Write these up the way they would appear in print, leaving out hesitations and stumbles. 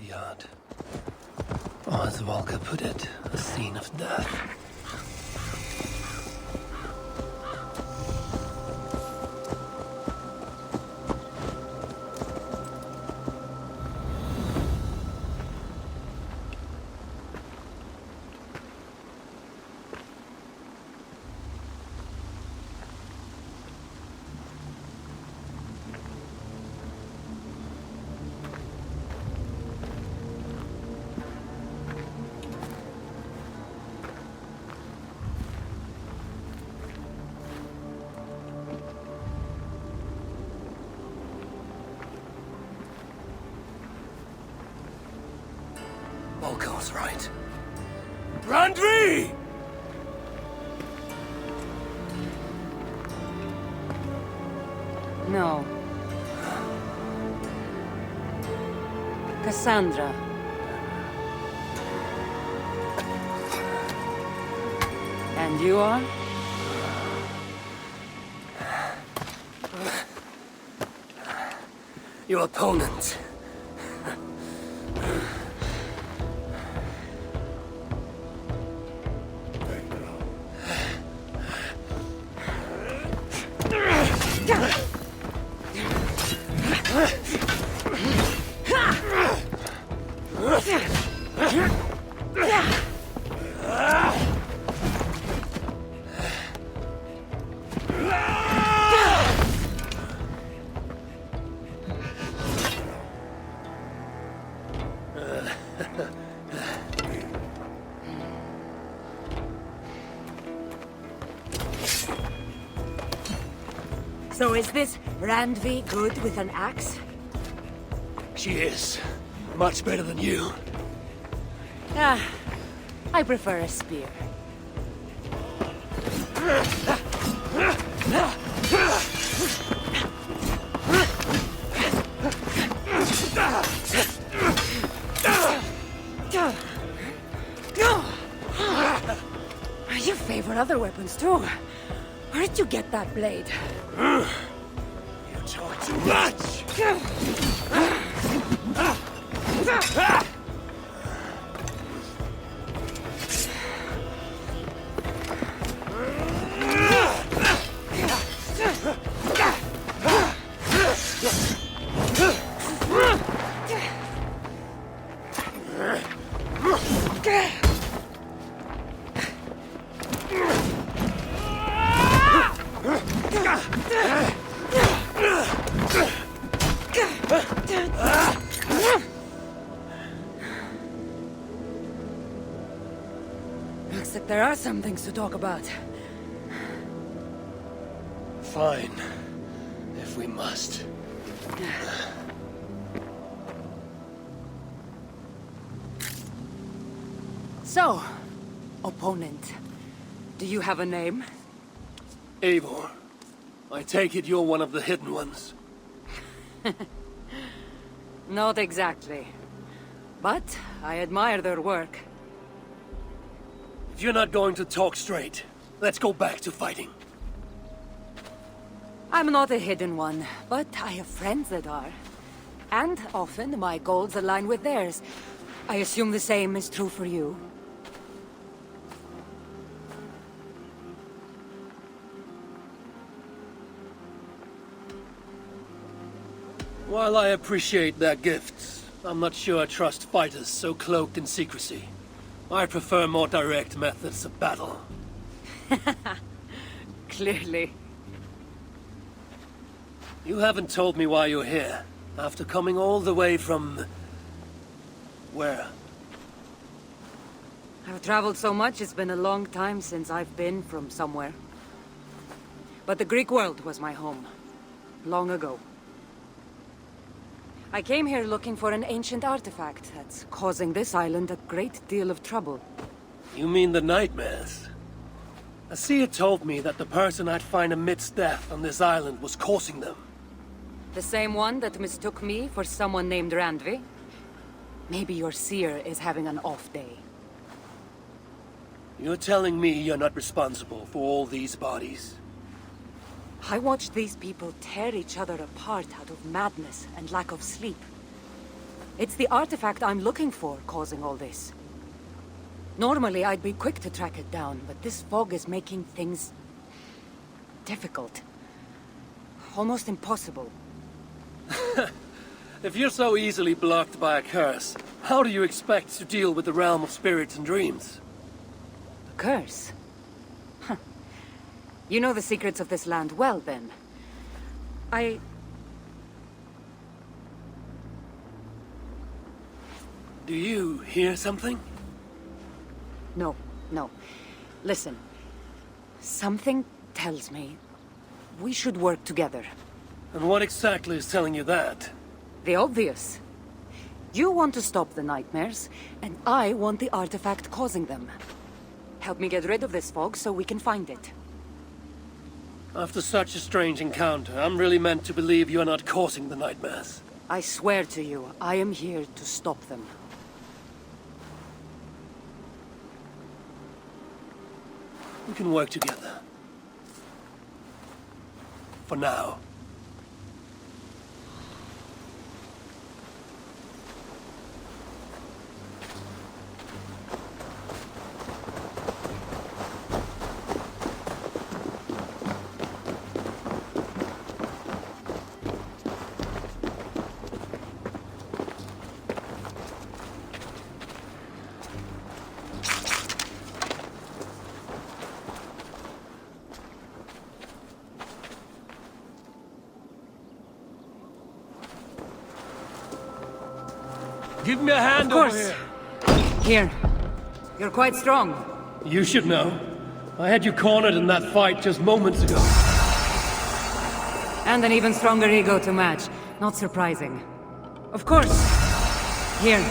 graveyard. Or as Volker put it, a scene of death. Volker's right. Randvi! No. Cassandra. And you are? Your opponent. So is this Randvi good with an axe? She is. Much better than you. Ah, I prefer a spear. You favor other weapons too. Where did you get that blade? You talk too much! Looks like there are some things to talk about. Fine. If we must. So, opponent, do you have a name? Eivor, I take it you're one of the hidden ones. Not exactly. But I admire their work. If you're not going to talk straight, let's go back to fighting. I'm not a hidden one, but I have friends that are. And often my goals align with theirs. I assume the same is true for you. While I appreciate their gifts, I'm not sure I trust fighters so cloaked in secrecy. I prefer more direct methods of battle. Clearly. You haven't told me why you're here, after coming all the way from... where? I've traveled so much, it's been a long time since I've been from somewhere. But the Greek world was my home. Long ago. I came here looking for an ancient artifact that's causing this island a great deal of trouble. You mean the nightmares? A seer told me that the person I'd find amidst death on this island was causing them. The same one that mistook me for someone named Randvi? Maybe your seer is having an off day. You're telling me you're not responsible for all these bodies? I watched these people tear each other apart out of madness and lack of sleep. It's the artifact I'm looking for causing all this. Normally, I'd be quick to track it down, but this fog is making things difficult. Almost impossible. If you're so easily blocked by a curse, how do you expect to deal with the realm of spirits and dreams? A curse? Huh. You know the secrets of this land well, then. Do you hear something? No, no. Listen. Something tells me we should work together. And what exactly is telling you that? The obvious. You want to stop the nightmares, and I want the artifact causing them. Help me get rid of this fog so we can find it. After such a strange encounter, I'm really meant to believe you are not causing the nightmares. I swear to you, I am here to stop them. We can work together. For now. Give me a hand over here. Here. You're quite strong. You should know. I had you cornered in that fight just moments ago. And an even stronger ego to match. Not surprising. Of course. Here.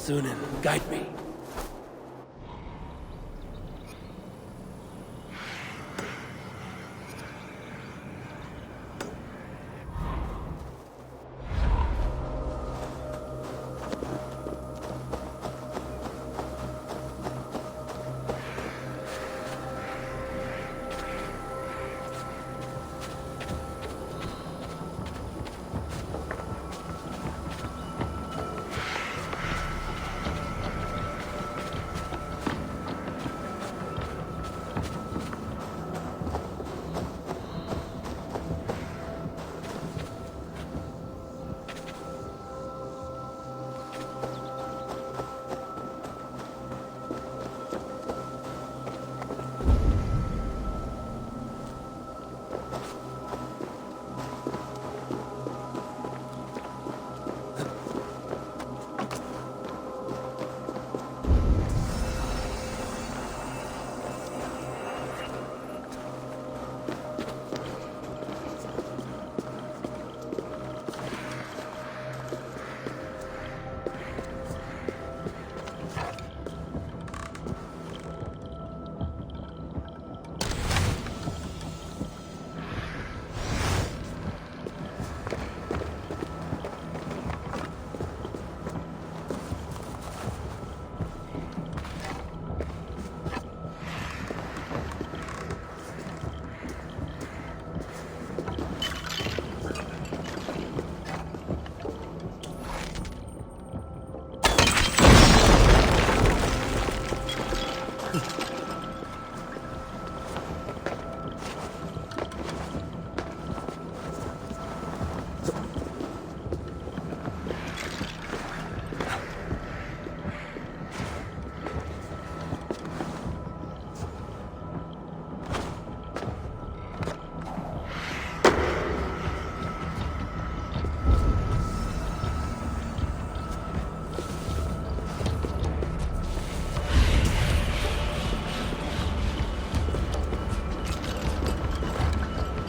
Sunan, guide me.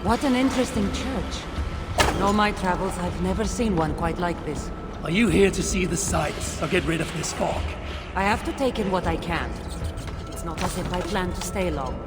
What an interesting church. In all my travels, I've never seen one quite like this. Are you here to see the sights, or get rid of this fog? I have to take in what I can. It's not as if I plan to stay long.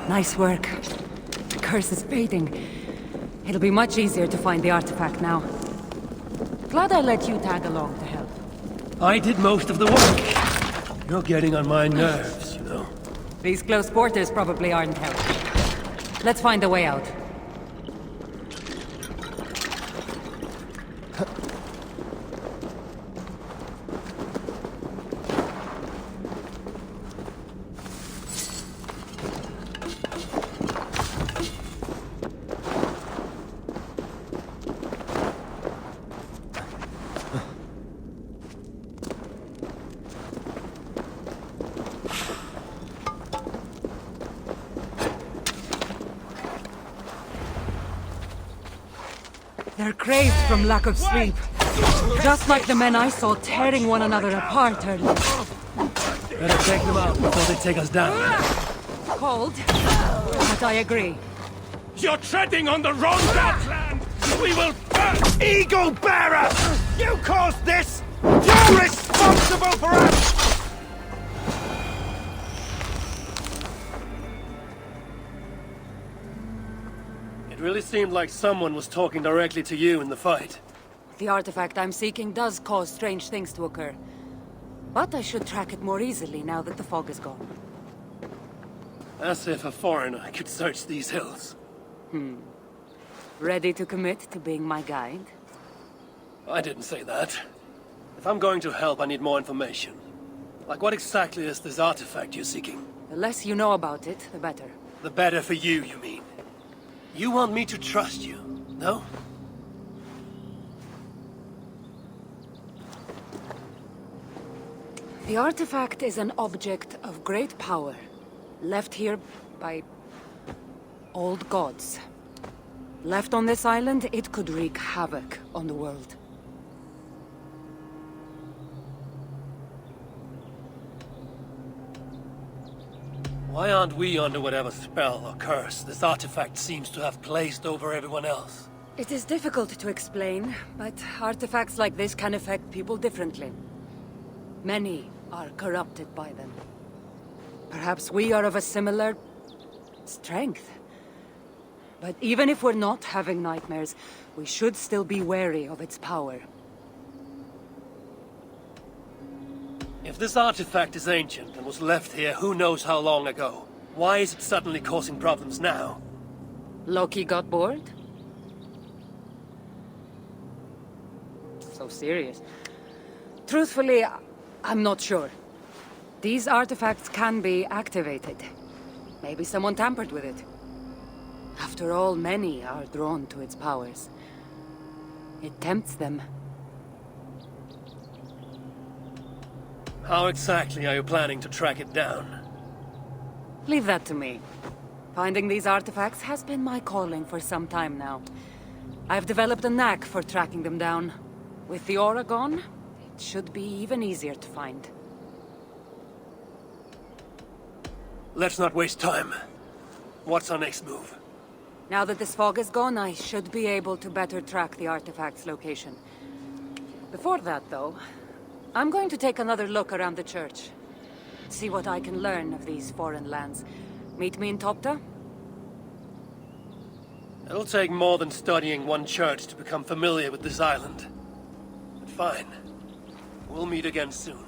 Nice work. The curse is fading. It'll be much easier to find the artifact now. Glad I let you tag along to help. I did most of the work. You're getting on my nerves, you know. These close quarters probably aren't helping. Let's find a way out. They're crazed from lack of sleep. Just like the men I saw tearing one another apart earlier. Better take them out before they take us down. Cold, but I agree. You're treading on the wrong land! We will... Eagle Bearer! You caused this! You're responsible for us! It really seemed like someone was talking directly to you in the fight. The artifact I'm seeking does cause strange things to occur. But I should track it more easily now that the fog is gone. As if a foreigner could search these hills. Ready to commit to being my guide? I didn't say that. If I'm going to help, I need more information. Like what exactly is this artifact you're seeking? The less you know about it, the better. The better for you, you mean? You want me to trust you, no? The artifact is an object of great power, left here by old gods. Left on this island, it could wreak havoc on the world. Why aren't we under whatever spell or curse this artifact seems to have placed over everyone else? It is difficult to explain, but artifacts like this can affect people differently. Many are corrupted by them. Perhaps we are of a similar strength. But even if we're not having nightmares, we should still be wary of its power. If this artifact is ancient and was left here who knows how long ago, why is it suddenly causing problems now? Loki got bored? So serious. Truthfully, I'm not sure. These artifacts can be activated. Maybe someone tampered with it. After all, many are drawn to its powers. It tempts them. How exactly are you planning to track it down? Leave that to me. Finding these artifacts has been my calling for some time now. I've developed a knack for tracking them down. With the aura gone, it should be even easier to find. Let's not waste time. What's our next move? Now that this fog is gone, I should be able to better track the artifact's location. Before that, though, I'm going to take another look around the church. See what I can learn of these foreign lands. Meet me in Topta? It'll take more than studying one church to become familiar with this island. But fine. We'll meet again soon.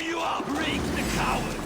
you up! Break the coward!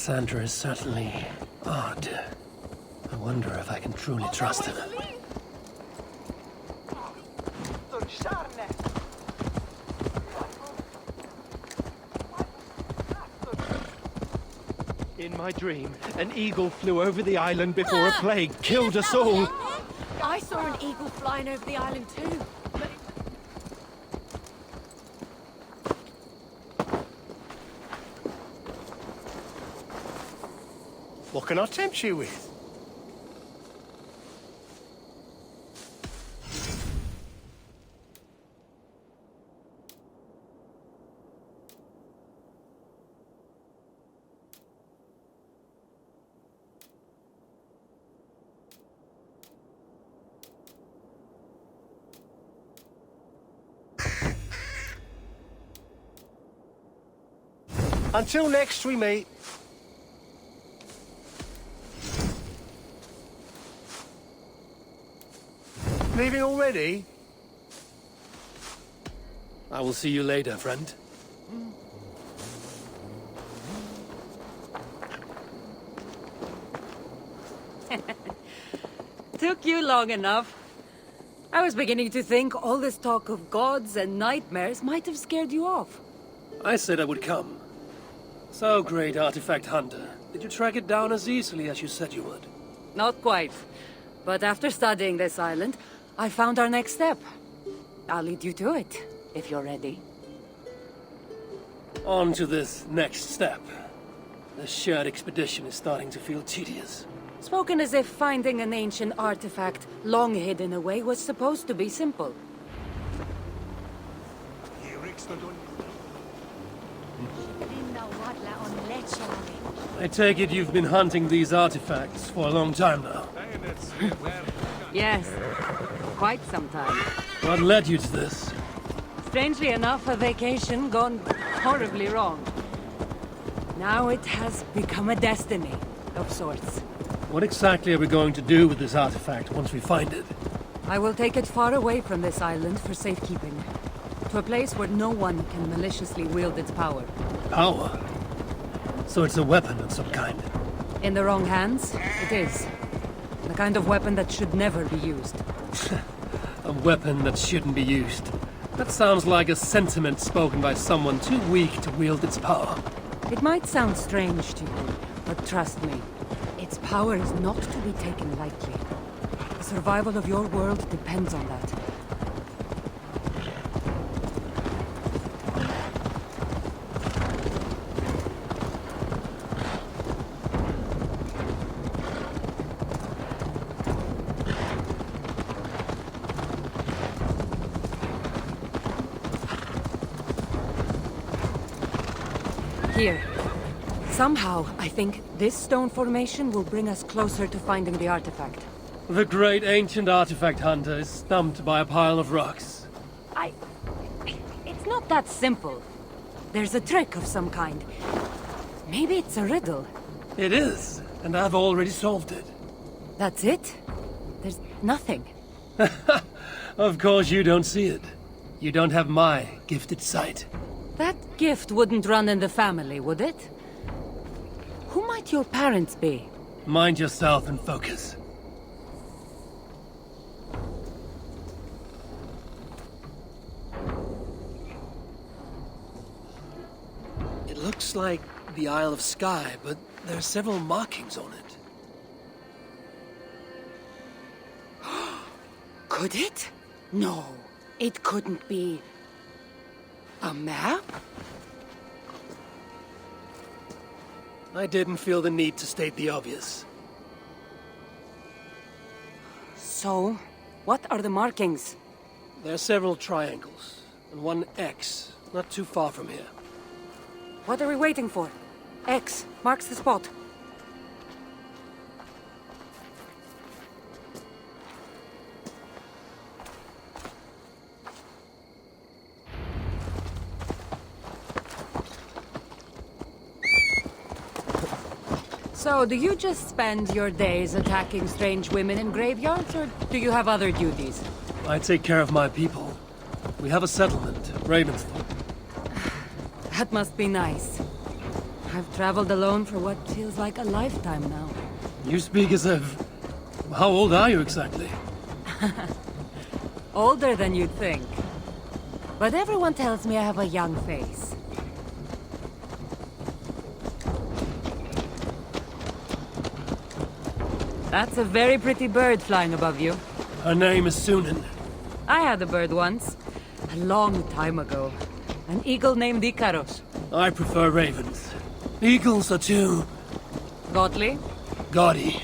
Cassandra is certainly odd. I wonder if I can truly trust her. In my dream, an eagle flew over the island before a plague killed us all. I saw an eagle flying over the island too. What can I tempt you with? Until next we meet. Leaving already? I will see you later, friend. Took you long enough. I was beginning to think all this talk of gods and nightmares might have scared you off. I said I would come. So, great artifact hunter, did you track it down as easily as you said you would? Not quite. But after studying this island, I found our next step. I'll lead you to it, if you're ready. On to this next step. The shared expedition is starting to feel tedious. Spoken as if finding an ancient artifact long hidden away was supposed to be simple. I take it you've been hunting these artifacts for a long time now. Yes, quite some time. What led you to this? Strangely enough, a vacation gone horribly wrong. Now it has become a destiny, of sorts. What exactly are we going to do with this artifact once we find it? I will take it far away from this island for safekeeping. To a place where no one can maliciously wield its power. Power? So it's a weapon of some kind. In the wrong hands, it is. The kind of weapon that should never be used. A weapon that shouldn't be used. That sounds like a sentiment spoken by someone too weak to wield its power. It might sound strange to you, but trust me, its power is not to be taken lightly. The survival of your world depends on that. Here. Somehow, I think this stone formation will bring us closer to finding the artifact. The great ancient artifact hunter is stumped by a pile of rocks. It's not that simple. There's a trick of some kind. Maybe it's a riddle. It is, and I've already solved it. That's it? There's nothing. Of course you don't see it. You don't have my gifted sight. That gift wouldn't run in the family, would it? Who might your parents be? Mind yourself and focus. It looks like the Isle of Skye, but there are several markings on it. Could it? No, it couldn't be. A map? I didn't feel the need to state the obvious. So, what are the markings? There are several triangles, and one X, not too far from here. What are we waiting for? X marks the spot. So, do you just spend your days attacking strange women in graveyards, or do you have other duties? I take care of my people. We have a settlement, Ravensthorpe. That must be nice. I've traveled alone for what feels like a lifetime now. You speak as if... How old are you exactly? Older than you'd think. But everyone tells me I have a young face. That's a very pretty bird flying above you. Her name is Sunan. I had a bird once. A long time ago. An eagle named Ikaros. I prefer ravens. Eagles are too... Godly? gaudy.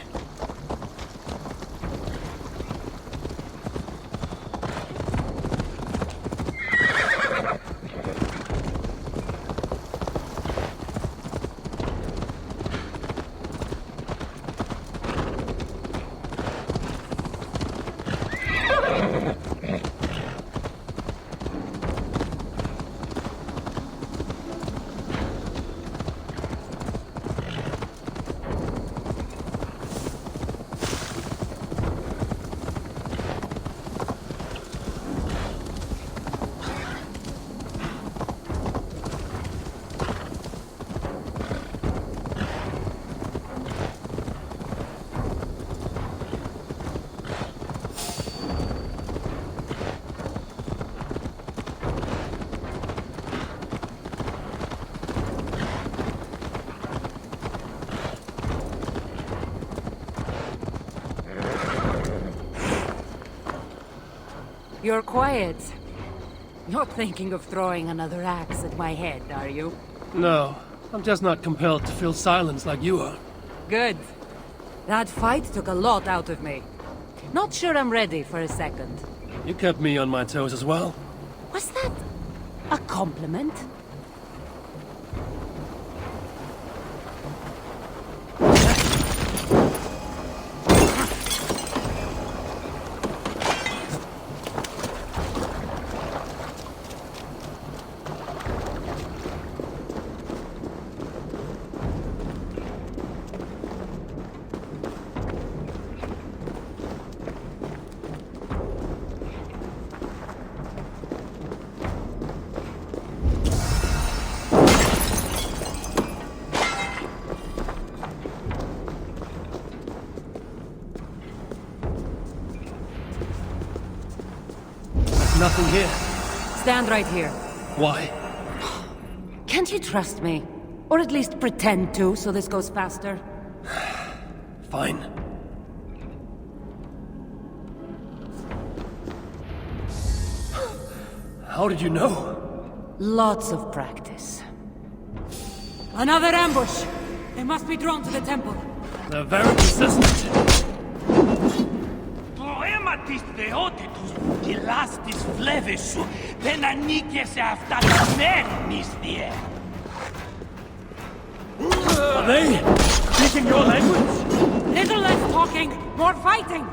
You're quiet. Not thinking of throwing another axe at my head, are you? No, I'm just not compelled to feel silence like you are. Good. That fight took a lot out of me. Not sure I'm ready for a second. You kept me on my toes as well. Was that a compliment? Nothing here. Stand right here. Why? Can't you trust me? Or at least pretend to, so this goes faster? Fine. How did you know? Lots of practice. Another ambush! They must be drawn to the temple. They're very persistent. Poematis theotitus, elastis flevissu, penanikes aftatas mernis die. Are they speaking your language? Little less talking, more fighting!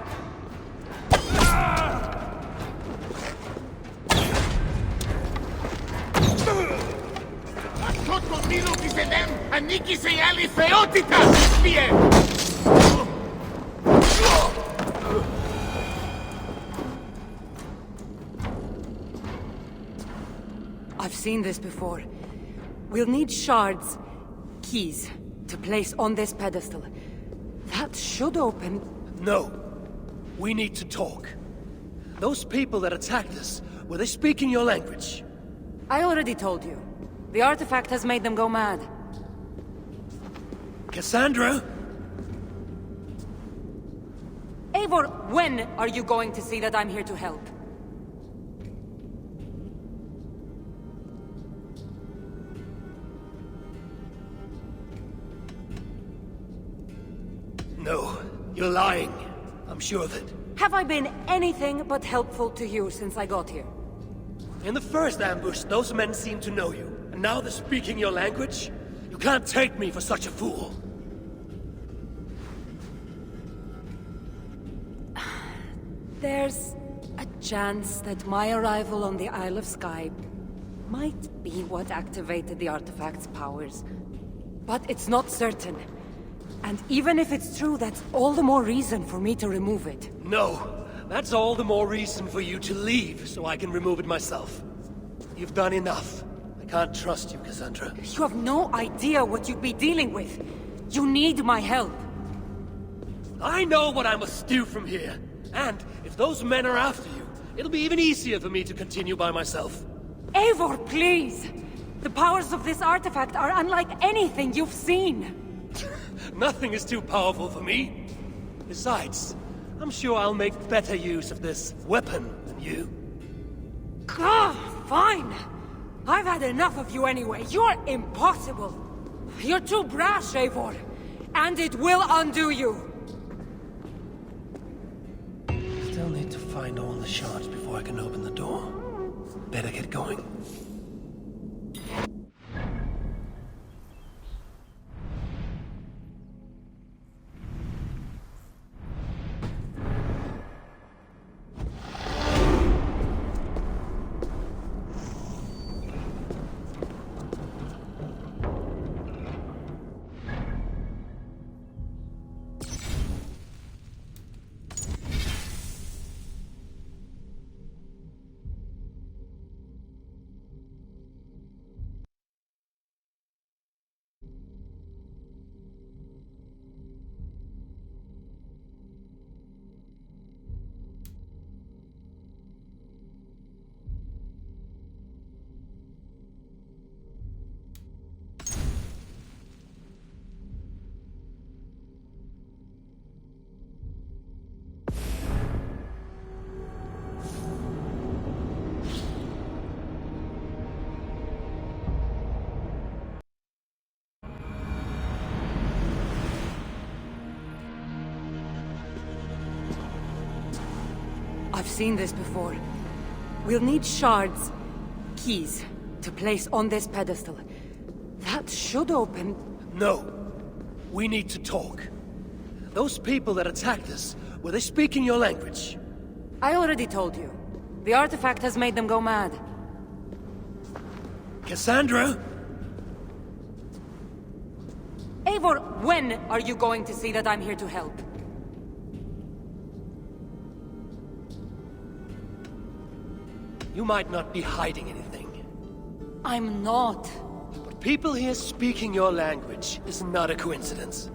Αυτό το μήλο της Εδέμ ανήκει σε άλλη θεότητα, θύε! I've seen this before. We'll need shards, keys, to place on this pedestal. That should open... No. We need to talk. Those people that attacked us, were they speaking your language? I already told you. The artifact has made them go mad. Cassandra? Eivor, when are you going to see that I'm here to help? No, you're lying. I'm sure of it. Have I been anything but helpful to you since I got here? In the first ambush, those men seemed to know you. And now they're speaking your language? You can't take me for such a fool. There's a chance that my arrival on the Isle of Skye might be what activated the artifact's powers. But it's not certain. And even if it's true, that's all the more reason for me to remove it. No, that's all the more reason for you to leave, so I can remove it myself. You've done enough. I can't trust you, Cassandra. You have no idea what you'd be dealing with. You need my help. I know what I must do from here. And if those men are after you, it'll be even easier for me to continue by myself. Eivor, please! The powers of this artifact are unlike anything you've seen. Nothing is too powerful for me. Besides, I'm sure I'll make better use of this weapon than you. Fine! I've had enough of you anyway. You're impossible. You're too brash, Eivor. And it will undo you. Still need to find all the shards before I can open the door. Better get going. I've seen this before. We'll need shards, keys, to place on this pedestal. That should open... No. We need to talk. Those people that attacked us, were they speaking your language? I already told you. The artifact has made them go mad. Cassandra? Eivor, when are you going to see that I'm here to help? You might not be hiding anything. I'm not. But people here speaking your language is not a coincidence.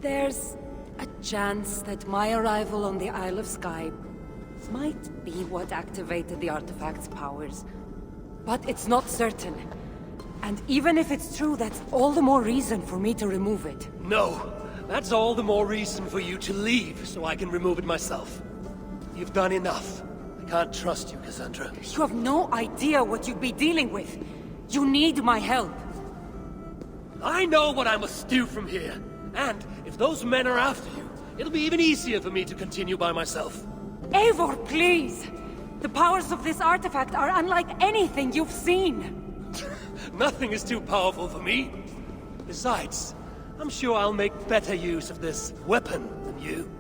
There's a chance that my arrival on the Isle of Skye might be what activated the artifact's powers. But it's not certain. And even if it's true, that's all the more reason for me to remove it. No. That's all the more reason for you to leave, so I can remove it myself. You've done enough. I can't trust you, Cassandra. You have no idea what you'd be dealing with. You need my help. I know what I must do from here. And if those men are after you, it'll be even easier for me to continue by myself. Eivor, please! The powers of this artifact are unlike anything you've seen. Nothing is too powerful for me. Besides, I'm sure I'll make better use of this weapon than you.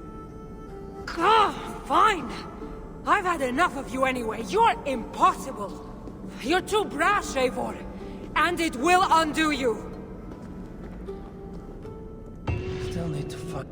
Fine! I've had enough of you anyway. You're impossible. You're too brash, Eivor. And it will undo you. Still need to find...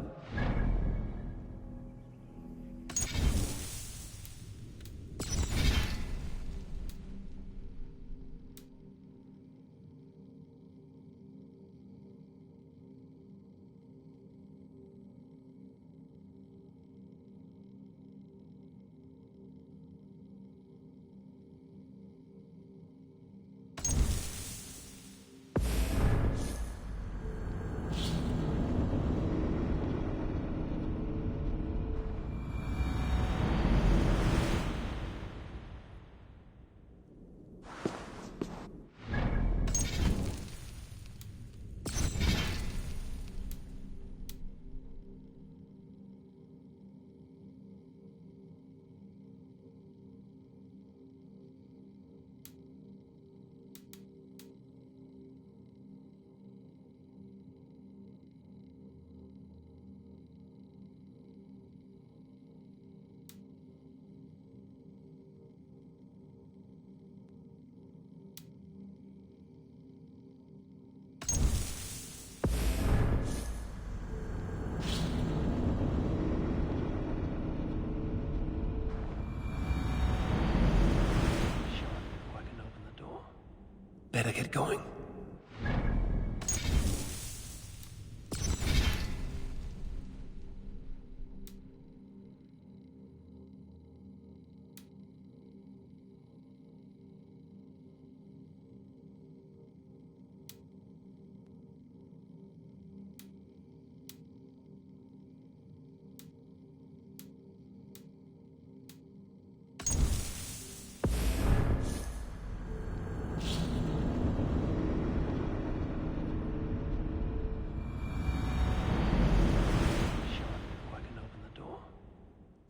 Better get going.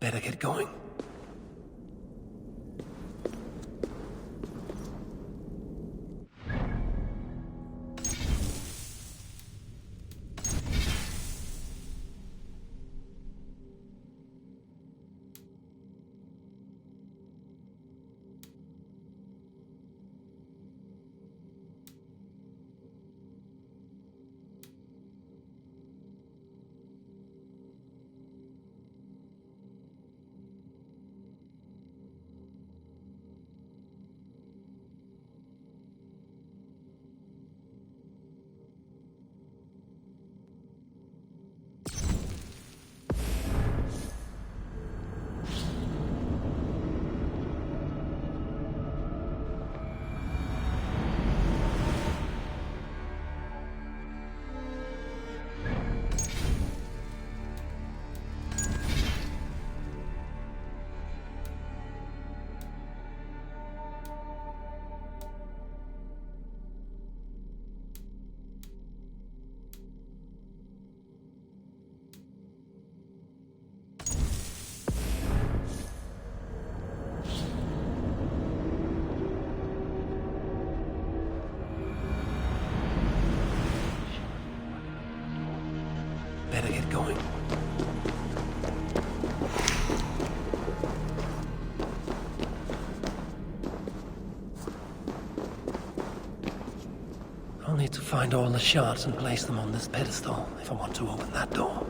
Better get going. Better get going. I'll need to find all the shards and place them on this pedestal if I want to open that door.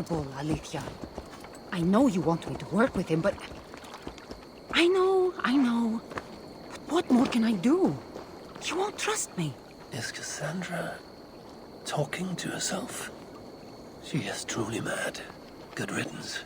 possible, Alethea. I know you want me to work with him, but... I know. But what more can I do? You won't trust me. Is Cassandra talking to herself? She is truly mad. Good riddance.